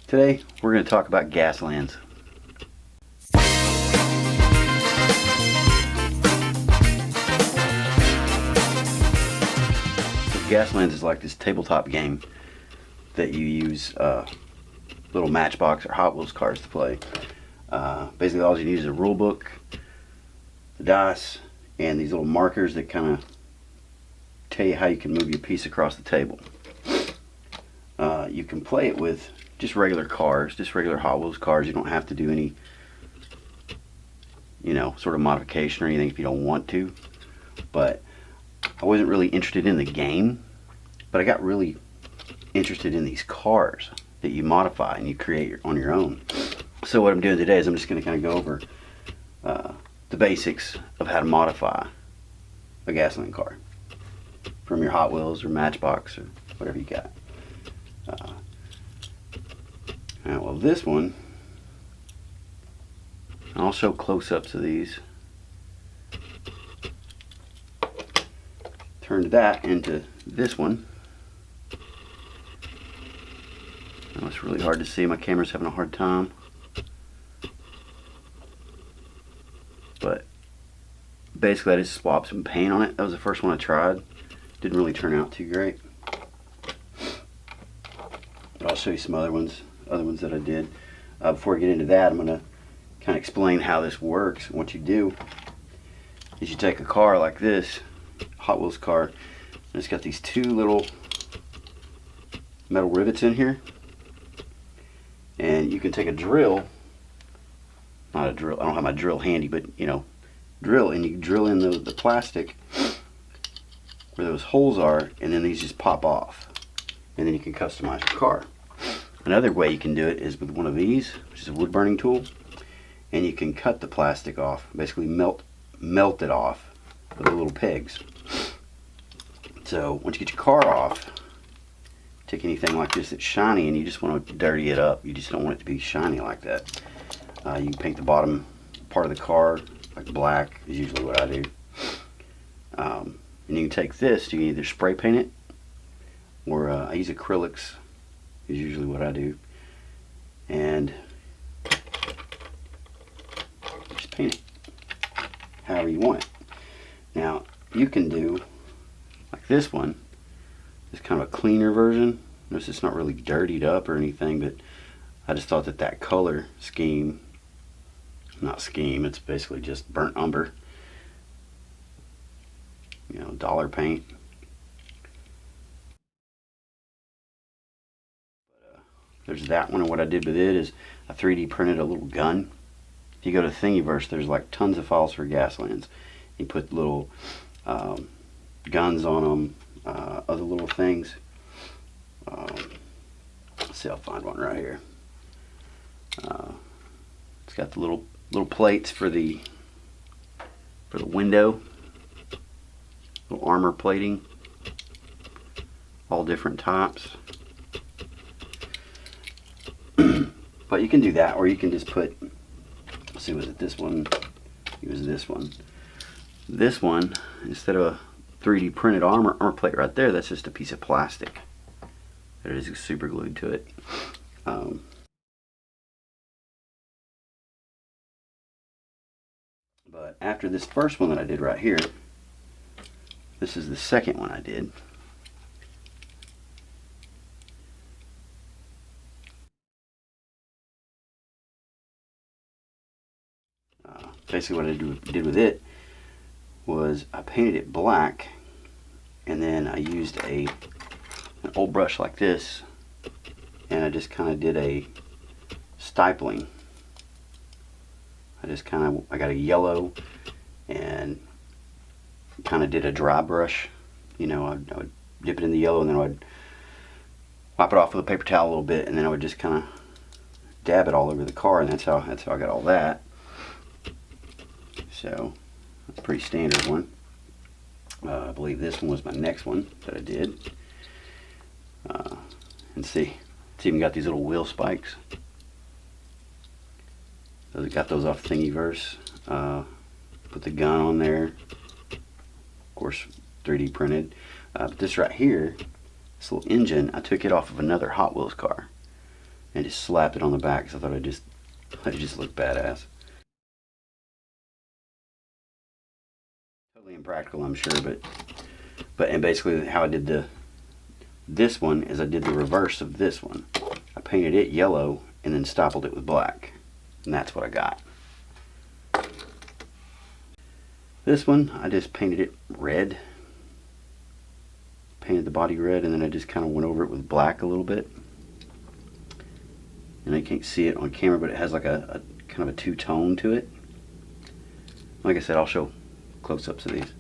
Today we're going to talk about Gaslands. So Gaslands is like this tabletop game that you use little Matchbox or Hot Wheels cars to play. Basically all you need is a rule book, the dice, and these little markers that kind of tell you how you can move your piece across the table. You can play it with just regular cars, just regular Hot Wheels cars. You don't have to do any, sort of modification or anything if you don't want to. But I wasn't really interested in the game, but I got really interested in these cars that you modify and you create on your own. So what I'm doing today is I'm just going to kind of go over the basics of how to modify a Gasland car from your Hot Wheels or Matchbox or whatever you got. Well, this one, I'll show close-ups of these. Turned that into this one. Now it's really hard to see. My camera's having a hard time. But basically I just swapped some paint on it. That was the first one I tried. Didn't really turn out too great. But I'll show you some other ones that I did. Before I get into that, I'm going to kind of explain how this works. What you do is you take a car like this, Hot Wheels car, and it's got these two little metal rivets in here. And you can take a drill, not a drill, I don't have my drill handy, but drill, and you drill in the plastic where those holes are, and then these just pop off. And then you can customize your car. Another way you can do it is with one of these, which is a wood burning tool, and you can cut the plastic off, basically melt it off with the little pegs. So once you get your car off, take anything like this that's shiny and you just want to dirty it up. You just don't want it to be shiny like that. You can paint the bottom part of the car like black is usually what I do. And you can take this, you can either spray paint it, or I use acrylics is usually what I do, and just paint it however you want it. Now you can do like this one. It's kind of a cleaner version. Notice it's not really dirtied up or anything, but I just thought that color scheme, it's basically just burnt umber, dollar paint. There's that one, and what I did with it is I 3D printed a little gun. If you go to Thingiverse, there's like tons of files for Gaslands. You put little guns on them, other little things. Let's see, I'll find one right here. It's got the little plates for the window, little armor plating, all different types. But you can do that, or you can just put, let's see, was it this one? It was this one. This one, instead of a 3D printed armor plate right there, that's just a piece of plastic that is super glued to it. But after this first one that I did right here, this is the second one I did. Basically what I did with it was I painted it black, and then I used an old brush like this, and I just kind of did a stippling. I got a yellow and kind of did a dry brush. I would dip it in the yellow, and then I would wipe it off with a paper towel a little bit, and then I would just kind of dab it all over the car, and that's how I got all that. So that's a pretty standard one. I believe this one was my next one that I did. And see, it's even got these little wheel spikes. I got those off Thingiverse. Put the gun on there. Of course, 3D printed. But this right here, this little engine, I took it off of another Hot Wheels car. and just slapped it on the back because I thought it just looked badass. Totally impractical, I'm sure, but and basically how I did this one is I did the reverse of this one. I painted it yellow and then stoppled it with black, and that's what I got. This one I just painted it red, painted the body red, and then I just kind of went over it with black a little bit. And I can't see it on camera, but it has like a kind of a two-tone to it. Like I said, I'll show close-ups of these.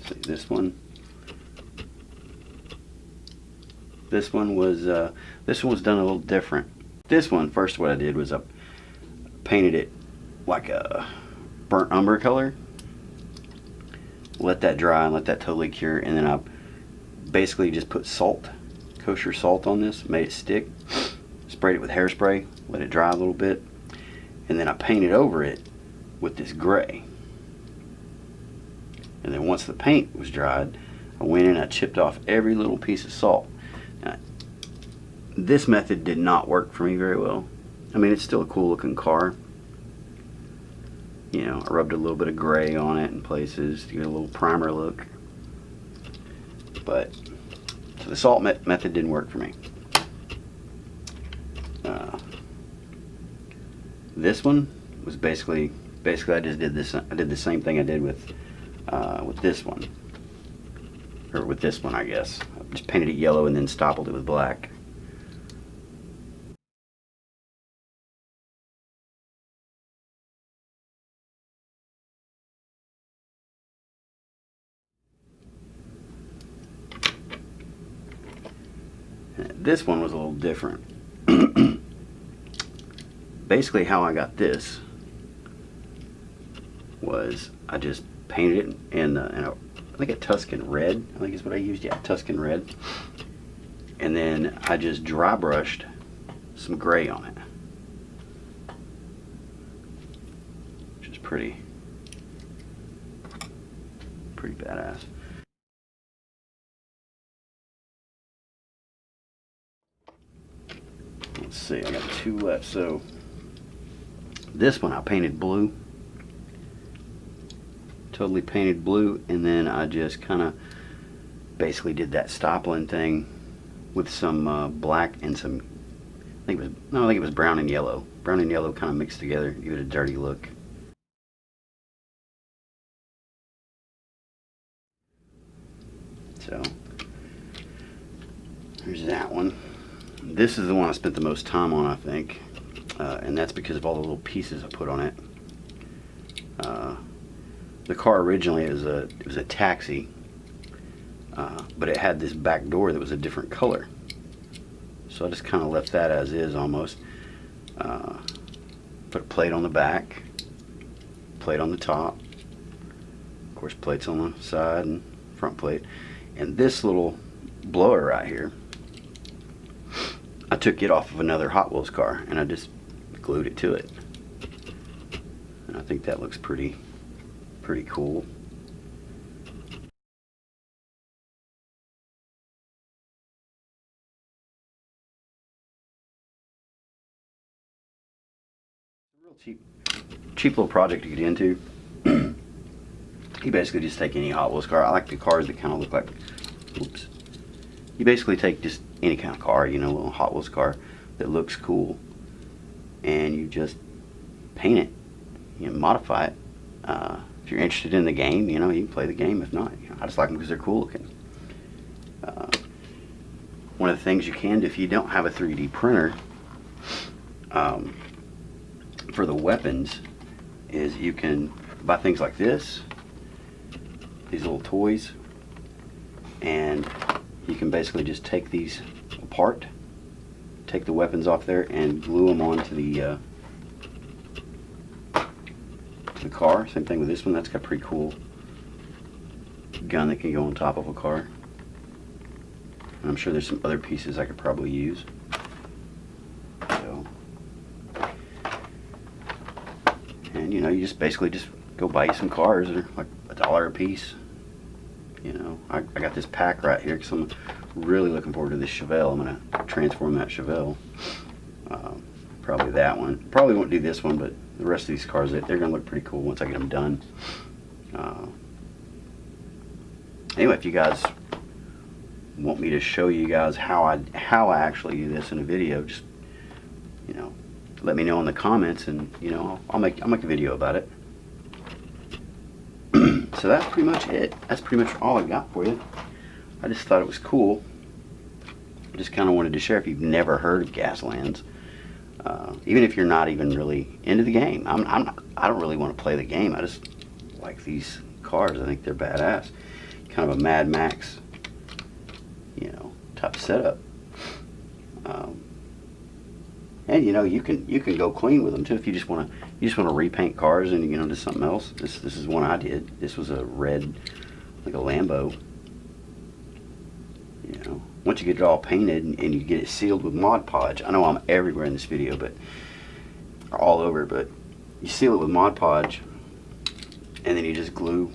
See, this one was done a little different. This one, first what I did was I painted it like a burnt umber color. Let that dry and let that totally cure, and then I basically just put salt, kosher salt on this, made it stick, sprayed it with hairspray, let it dry a little bit, and then I painted over it with this gray. And then once the paint was dried, I went in and I chipped off every little piece of salt. Now, this method did not work for me very well. I mean, it's still a cool looking car. You know, I rubbed a little bit of gray on it in places to get a little primer look. But, so the salt method didn't work for me. This one was basically I just did this. I did the same thing I did with this one, or with this one, I guess. I just painted it yellow and then stoppled it with black. This one was a little different. Basically how I got this was I just painted it in I think a Tuscan red, I think is what I used, yeah, Tuscan red. And then I just dry brushed some gray on it, which is pretty badass. Let's see, I got two left. So this one I painted blue, totally painted blue, and then I just kind of basically did that stoppling thing with some black and some, I think it was brown and yellow. Brown and yellow kind of mixed together, give it a dirty look. So there's that one. This is the one I spent the most time on, I think, and that's because of all the little pieces I put on it. The car originally it was a taxi, but it had this back door that was a different color. So I just kind of left that as is almost. Put a plate on the back, plate on the top, of course plates on the side and front plate, and this little blower right here, I took it off of another Hot Wheels car and I just glued it to it. And I think that looks pretty cool. Real cheap little project to get into. You basically just take any Hot Wheels car. I like the cars that kind of look like, oops. You basically take just any kind of car, you know, a little Hot Wheels car that looks cool, and you just paint it, you know, modify it. If you're interested in the game, you know, you can play the game. If not, you know, I just like them because they're cool looking. One of the things you can do if you don't have a 3D printer for the weapons is you can buy things like this, these little toys, and you can basically just take these apart, take the weapons off there, and glue them onto the car. Same thing with this one. That's got a pretty cool gun that can go on top of a car. And I'm sure there's some other pieces I could probably use. So, and you know, you just basically just go buy you some cars that are like $1 a piece. You know, I got this pack right here because I'm really looking forward to this Chevelle. I'm going to transform that Chevelle. Probably that one. Probably won't do this one, but the rest of these cars, they're going to look pretty cool once I get them done. Anyway, if you guys want me to show you guys how I actually do this in a video, just, you know, let me know in the comments, and you know, I'll make a video about it. So that's pretty much it. That's pretty much all I got for you. I just thought it was cool. I just kind of wanted to share. If you've never heard of Gaslands, even if you're not even really into the game, I don't really want to play the game. I just like these cars. I think they're badass. Kind of a Mad Max, you know, type setup. And you know, you can go clean with them too if you just want to repaint cars and, you know, do something else. This is one I did. This was a red, like a Lambo. You know, once you get it all painted and you get it sealed with Mod Podge. I know I'm everywhere in this video, but all over. But you seal it with Mod Podge, and then you just glue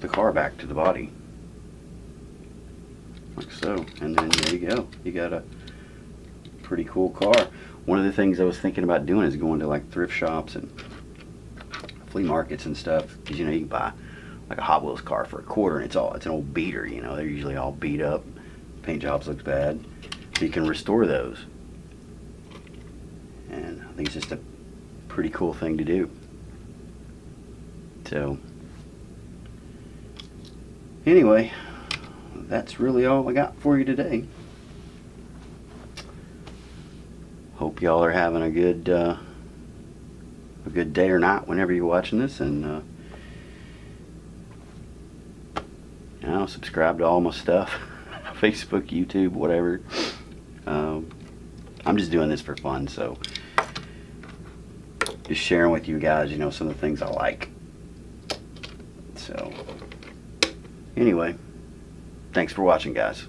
the car back to the body, like so. And then there you go. You got a pretty cool car. One of the things I was thinking about doing is going to like thrift shops and flea markets and stuff, because you know, you can buy like a Hot Wheels car for $1, and it's an old beater. You know, they're usually all beat up, paint jobs looks bad, so you can restore those. And I think it's just a pretty cool thing to do. So anyway, that's really all I got for you today. Hope y'all are having a good day or night whenever you're watching this, and you know, subscribe to all my stuff. Facebook, YouTube, whatever. I'm just doing this for fun, so just sharing with you guys, you know, some of the things I like. So anyway, thanks for watching, guys.